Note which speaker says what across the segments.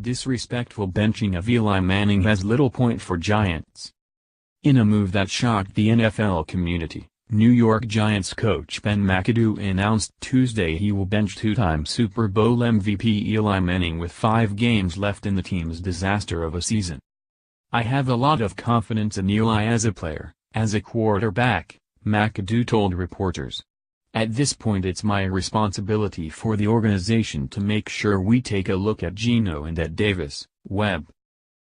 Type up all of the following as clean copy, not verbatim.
Speaker 1: Disrespectful benching of Eli Manning has little point for Giants. In a move that shocked the NFL community, New York Giants coach Ben McAdoo announced Tuesday he will bench two-time Super Bowl MVP Eli Manning with 5 games left in the team's disaster of a season. "I have a lot of confidence in Eli as a player, as a quarterback," McAdoo told reporters. "At this point it's my responsibility for the organization to make sure we take a look at Geno and at Davis, Webb.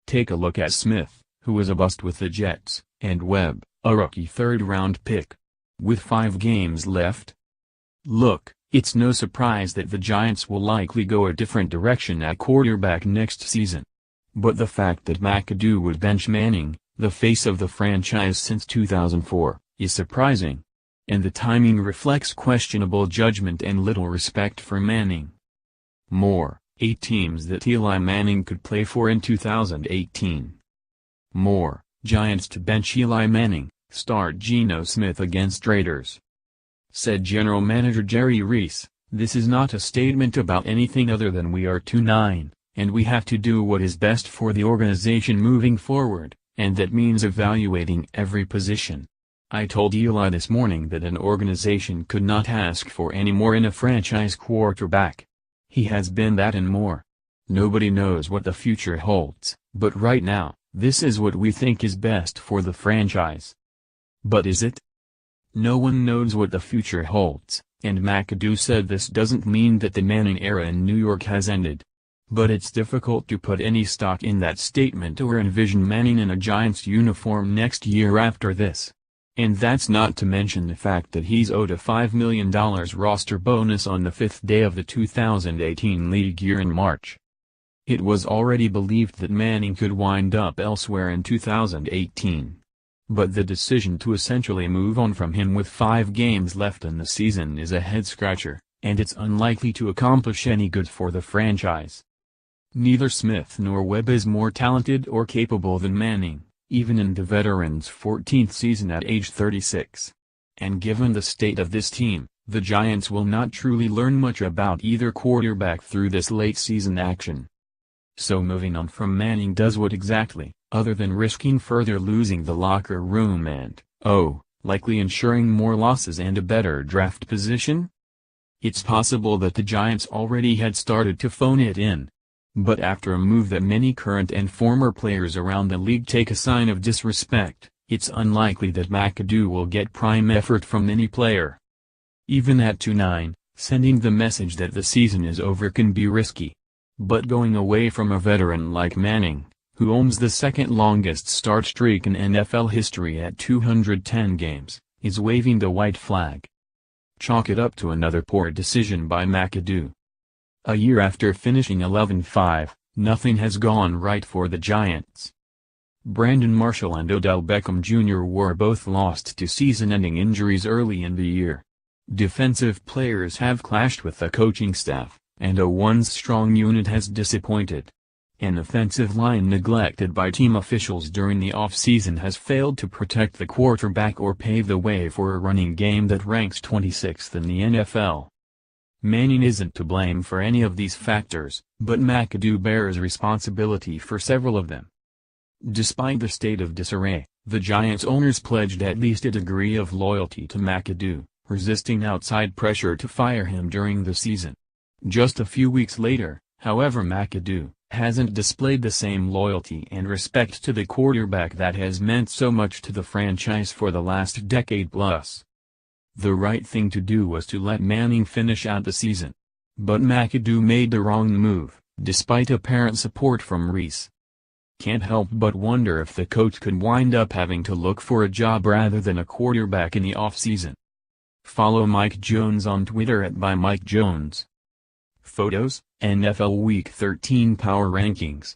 Speaker 1: Take a look at Smith, who was a bust with the Jets, and Webb, a rookie third-round pick. With 5 games left? Look, it's no surprise that the Giants will likely go a different direction at quarterback next season. But the fact that McAdoo would bench Manning, the face of the franchise since 2004, is surprising. And the timing reflects questionable judgment and little respect for Manning. More, 8 teams that Eli Manning could play for in 2018. More, Giants to bench Eli Manning, start Geno Smith against Raiders. Said General Manager Jerry Reese, "This is not a statement about anything other than we are 2-9, and we have to do what is best for the organization moving forward, and that means evaluating every position. I told Eli this morning that an organization could not ask for any more in a franchise quarterback. He has been that and more. Nobody knows what the future holds, but right now, this is what we think is best for the franchise." But is it? No one knows what the future holds, and McAdoo said this doesn't mean that the Manning era in New York has ended. But it's difficult to put any stock in that statement or envision Manning in a Giants uniform next year after this. And that's not to mention the fact that he's owed a $5 million roster bonus on the 5th day of the 2018 league year in March. It was already believed that Manning could wind up elsewhere in 2018. But the decision to essentially move on from him with 5 games left in the season is a head-scratcher, and it's unlikely to accomplish any good for the franchise. Neither Smith nor Webb is more talented or capable than Manning, even in the veteran's 14th season at age 36. And given the state of this team, the Giants will not truly learn much about either quarterback through this late-season action. So moving on from Manning does what exactly, other than risking further losing the locker room and, likely ensuring more losses and a better draft position? It's possible that the Giants already had started to phone it in. But after a move that many current and former players around the league take a sign of disrespect, it's unlikely that McAdoo will get prime effort from any player. Even at 2-9, sending the message that the season is over can be risky. But going away from a veteran like Manning, who owns the second longest start streak in NFL history at 210 games, is waving the white flag. Chalk it up to another poor decision by McAdoo. A year after finishing 11-5, nothing has gone right for the Giants. Brandon Marshall and Odell Beckham Jr. were both lost to season-ending injuries early in the year. Defensive players have clashed with the coaching staff, and a once-strong unit has disappointed. An offensive line neglected by team officials during the offseason has failed to protect the quarterback or pave the way for a running game that ranks 26th in the NFL. Manning isn't to blame for any of these factors, but McAdoo bears responsibility for several of them. Despite the state of disarray, the Giants owners pledged at least a degree of loyalty to McAdoo, resisting outside pressure to fire him during the season. Just a few weeks later, however, McAdoo hasn't displayed the same loyalty and respect to the quarterback that has meant so much to the franchise for the last decade plus. The right thing to do was to let Manning finish out the season. But McAdoo made the wrong move, despite apparent support from Reese. Can't help but wonder if the coach could wind up having to look for a job rather than a quarterback in the offseason. Follow Mike Jones on Twitter at @ByMikeJones. Photos, NFL Week 13 Power Rankings.